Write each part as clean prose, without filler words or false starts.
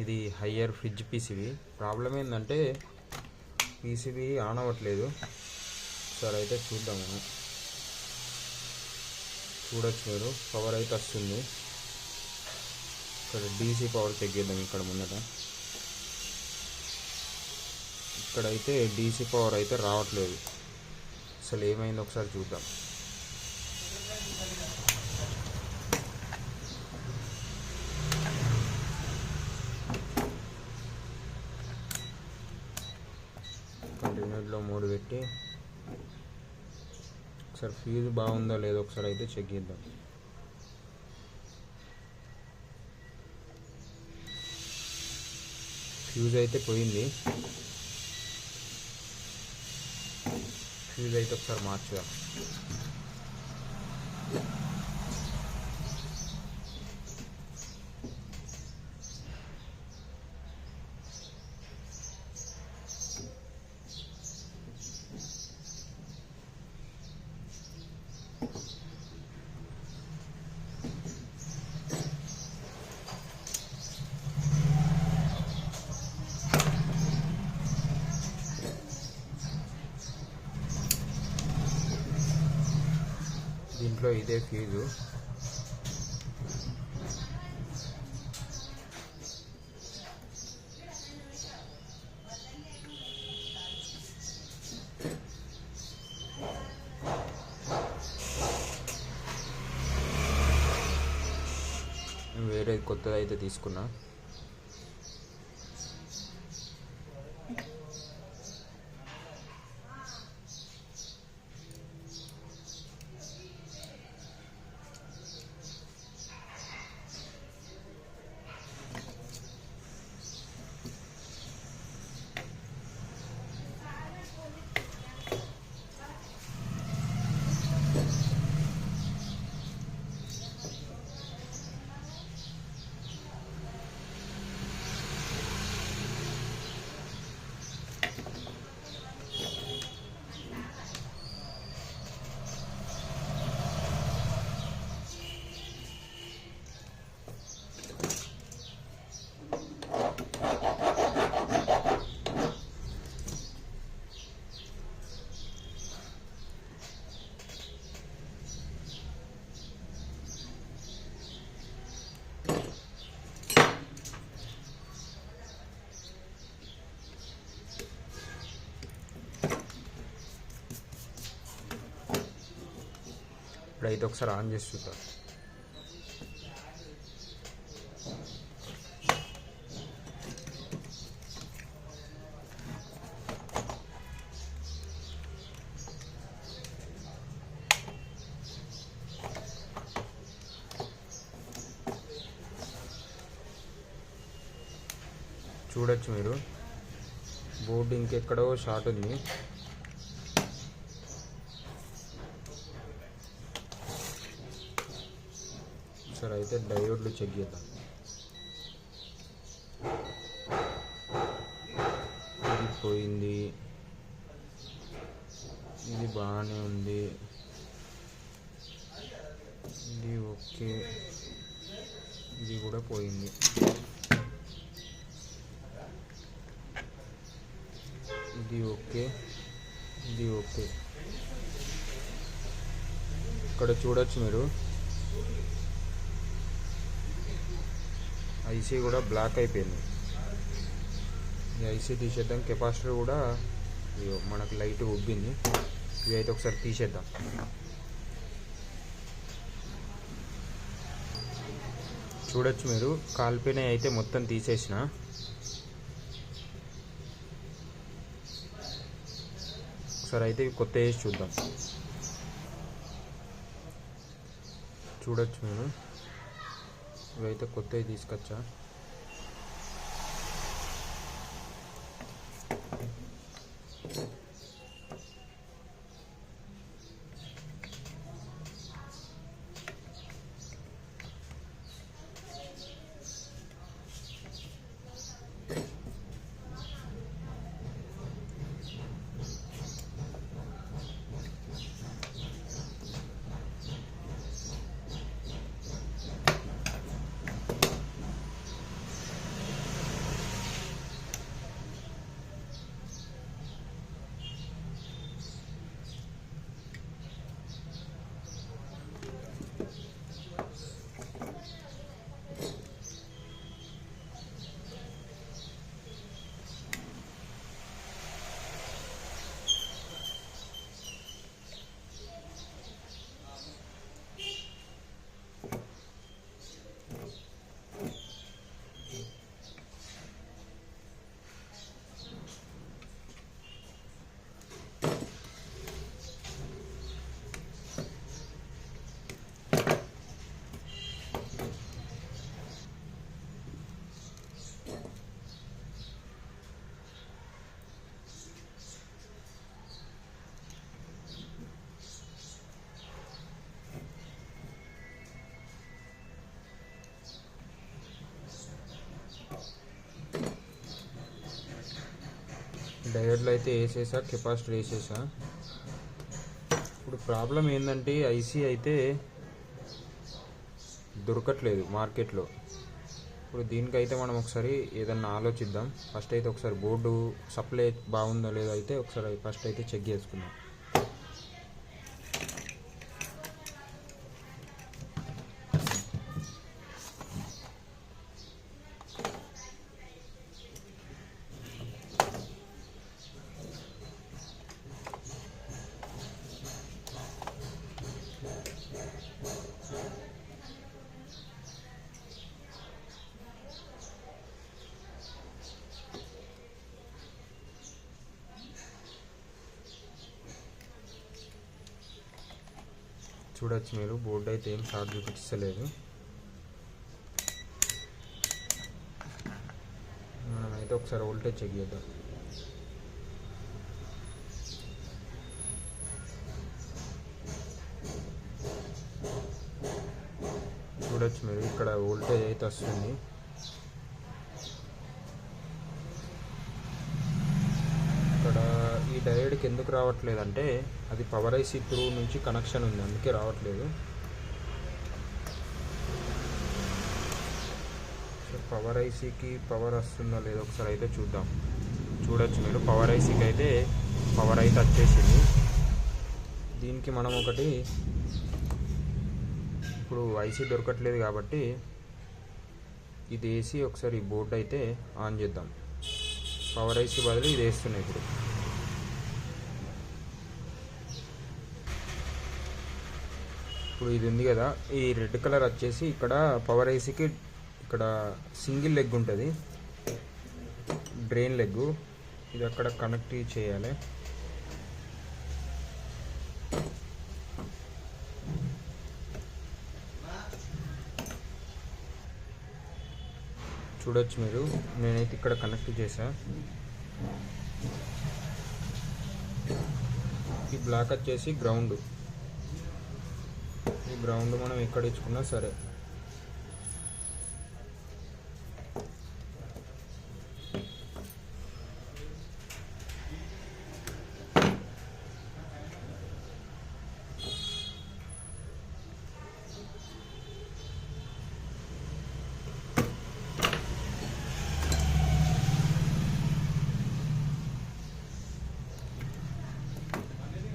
ఇది higher fridge PCB. Problem ఏంటంటే PCB on అవ్వట్లేదు. సరే అయితే చూద్దాం. మనం చూడొచ్చు మీరు, పవర్ అయితే వస్తుంది. ఇక్కడ డీసీ పవర్ చెక్ చేద్దాం. ఇక్కడ ముందట ఇక్కడైతే డీసీ పవర్ అయితే రావట్లేదు. అసలు ఏమైంది ఒకసారి చూద్దాం. కంటిన్యూలో 3 పెట్టి ఒకసారి ఫ్యూజ్ బాగుందో లేదో ఒకసారి అయితే చెక్ చేద్దాం. ఫ్యూజ్ అయితే పోయింది. ఫ్యూజ్ అయితే ఒకసారి మార్చుదాం. దీంట్లో ఇదే ఫ్యూజు. వేరే కొత్తది అయితే తీసుకున్నా. ఇప్పుడైతే ఒకసారి ఆన్ చేసి చూద్దాం. చూడొచ్చు మీరు, బోర్డు ఇంకెక్కడో షార్ట్ ఉంది. సరే అయితే డయోడ్లు చెక్ చేద్దాం. ఇది పోయింది, ఇది బాగానే ఉంది, ఇది ఓకే, ఇది కూడా పోయింది. ఇది ఓకే, ఇది ఓకే. ఇక్కడ చూడొచ్చు మీరు, ఐసీ కూడా బ్లాక్ అయిపోయింది. ఈ ఐసీ తీసేద్దాం. కెపాసిటర్ కూడా మనకు లైట్ ఉబ్బింది. ఇవి అయితే ఒకసారి తీసేద్దాం. చూడొచ్చు మీరు, కాల్పోయినవి అయితే మొత్తం తీసేసిన. ఒకసారి అయితే కొత్త వేసి చూద్దాం. చూడొచ్చు మీరు, ఇవైతే కొత్తవి తీసుకొచ్చా. డయోడ్లో అయితే వేసేసా, కెపాసిటర్ వేసేసా. ఇప్పుడు ప్రాబ్లం ఏంటంటే ఐసీ అయితే దొరకట్లేదు మార్కెట్లో. ఇప్పుడు దీనికైతే మనం ఒకసారి ఏదన్నా ఆలోచిద్దాం. ఫస్ట్ అయితే ఒకసారి బోర్డు సప్లై బాగుందో లేదో అయితే ఒకసారి ఫస్ట్ అయితే చెక్ చేసుకుందాం. చూడొచ్చు మీరు, బోర్డు అయితే ఏం షార్ట్ చూపించలేదు. మనమైతే ఒకసారి వోల్టేజ్ చెక్ చేద్దాం. చూడొచ్చు మీరు, ఇక్కడ వోల్టేజ్ అయితే వస్తుంది. ఇక్కడ ఈ డయోడ్కి ఎందుకు రావట్లేదు అంటే అది పవర్ ఐసీ త్రూ నుంచి కనెక్షన్ ఉంది, అందుకే రావట్లేదు. సో పవర్ ఐసీకి పవర్ వస్తుందో లేదో ఒకసారి అయితే చూద్దాం. చూడొచ్చు మీరు, పవర్ ఐసీకి అయితే పవర్ అయితే వచ్చేసింది. దీనికి మనం ఒకటి, ఇప్పుడు ఐసీ దొరకట్లేదు కాబట్టి ఇది వేసి ఒకసారి బోర్డు అయితే ఆన్ చేద్దాం. పవర్ ఐసీ బదులు ఇది వేస్తున్నాయి. ఇప్పుడు ఇది ఉంది కదా, ఈ రెడ్ కలర్ వచ్చేసి ఇక్కడ పవర్ ఐసీకి ఇక్కడ సింగిల్ లెగ్ ఉంటుంది, డ్రైన్ లెగ్. ఇది అక్కడ కనెక్ట్ చేయాలి. చూడొచ్చు మీరు, నేనైతే ఇక్కడ కనెక్ట్ చేసా. ఈ బ్లాక్ వచ్చేసి గ్రౌండ్. ఈ గ్రౌండ్ మనం ఎక్కడ ఇచ్చుకున్నా సరే.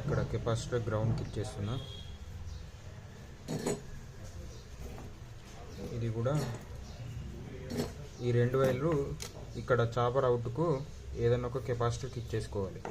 ఇక్కడ కెపాసిటర్ గ్రౌండ్కి ఇచ్చేస్తున్నా. ఇది కూడా ఈ రెండు వైర్లు ఇక్కడ చాపర్ అవుట్కు ఏదైనా ఒక కెపాసిటర్కి ఇచ్చేసుకోవాలి.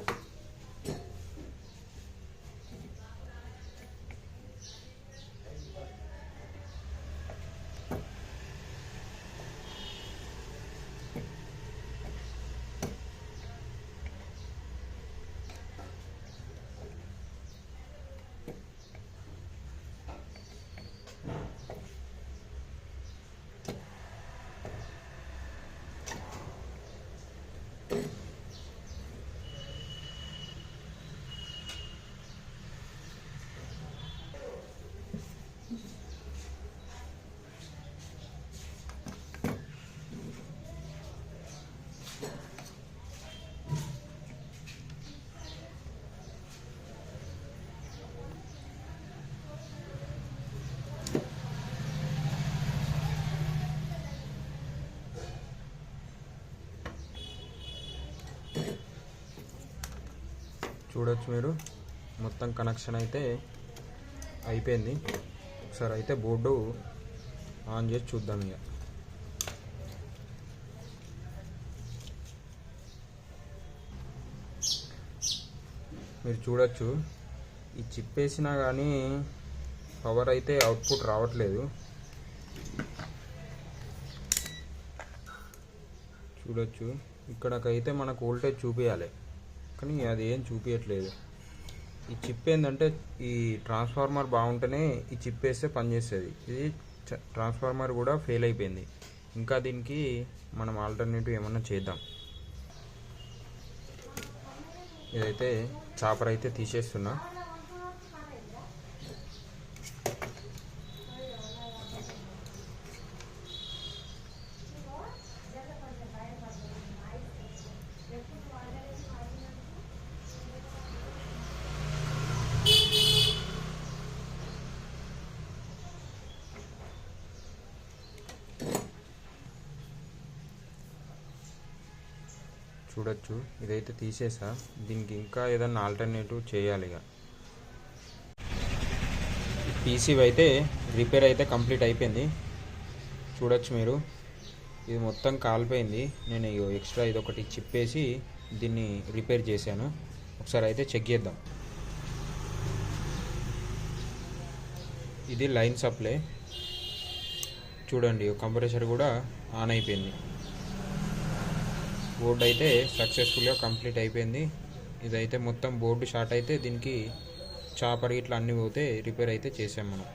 చూడొచ్చు మీరు, మొత్తం కనెక్షన్ అయితే అయిపోయింది. ఒకసారి అయితే బోర్డు ఆన్ చేసి చూద్దాం. ఇక మీరు చూడొచ్చు, ఈ చిప్ వేసినా కానీ పవర్ అయితే అవుట్పుట్ రావట్లేదు. చూడొచ్చు, ఇక్కడకైతే మనకు వోల్టేజ్ చూపించాలి కానీ అది ఏం చూపించట్లేదు. ఈ చిప్ ఏంటంటే ఈ ట్రాన్స్ఫార్మర్ బాగుంటేనే ఈ చిప్ వేస్తే పనిచేస్తుంది. ఇది ట్రాన్స్ఫార్మర్ కూడా ఫెయిల్ అయిపోయింది. ఇంకా దీనికి మనం ఆల్టర్నేటివ్ ఏమన్నా చేద్దాం. ఇదైతే చాపర్ అయితే తీసేస్తున్నా. చూడొచ్చు. ఇదైతే తీసేసా. దీనికి ఇంకా ఏదన్నా ఆల్టర్నేటివ్ చేయాలి. ఇక పీసీ అయితే రిపేర్ అయితే కంప్లీట్ అయిపోయింది. చూడొచ్చు మీరు, ఇది మొత్తం కాలిపోయింది. నేను ఎక్స్ట్రా ఇదొకటి చిప్ వేసి దీన్ని రిపేర్ చేశాను. ఒకసారి అయితే చెక్ చేద్దాం. ఇది లైన్ సప్లై. చూడండి, కంప్రెసర్ కూడా ఆన్ అయిపోయింది. బోర్డు అయితే సక్సెస్ఫుల్గా కంప్లీట్ అయిపోయింది. ఇదైతే మొత్తం బోర్డు షార్ట్ అయితే దీనికి చాపర్ ఇట్లా అన్నీ పోతే రిపేర్ అయితే చేసాం మనం.